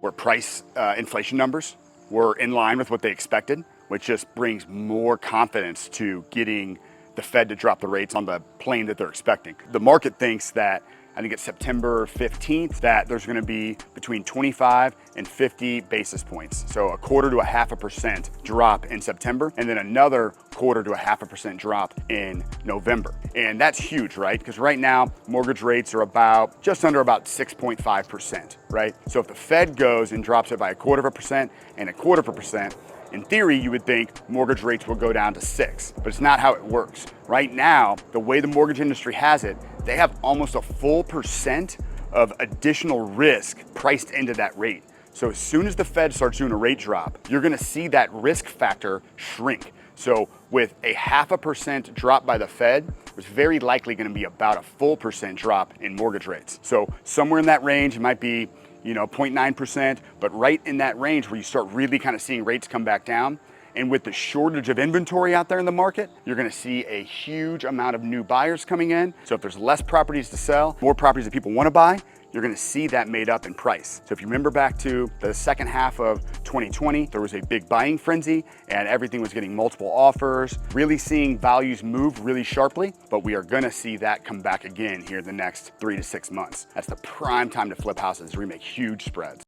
where price inflation numbers were in line with what they expected, which just brings more confidence to getting the Fed to drop the rates on the plane that they're expecting. The market thinks that, I think it's September 15th, that there's gonna be between 25 and 50 basis points. So a 1/4 to 1/2% drop in September, and then another 1/4 to 1/2% drop in November. And that's huge, right? Because right now, mortgage rates are just under 6.5%, right? So if the Fed goes and drops it by 1/4% and 1/4%, in theory, you would think mortgage rates will go down to 6, but it's not how it works. Right now, the way the mortgage industry has it, they have almost a full percent of additional risk priced into that rate. So as soon as the Fed starts doing a rate drop, you're gonna see that risk factor shrink. So with a 1/2% drop by the Fed, there's very likely gonna be about a full percent drop in mortgage rates. So somewhere in that range, it might be 0.9%, but right in that range where you start really kind of seeing rates come back down. And with the shortage of inventory out there in the market, you're gonna see a huge amount of new buyers coming in. So if there's less properties to sell, more properties that people wanna buy, you're gonna see that made up in price. So if you remember back to the second half of 2020, there was a big buying frenzy and everything was getting multiple offers, really seeing values move really sharply, but we are gonna see that come back again here in the next 3 to 6 months. That's the prime time to flip houses, where we make huge spreads.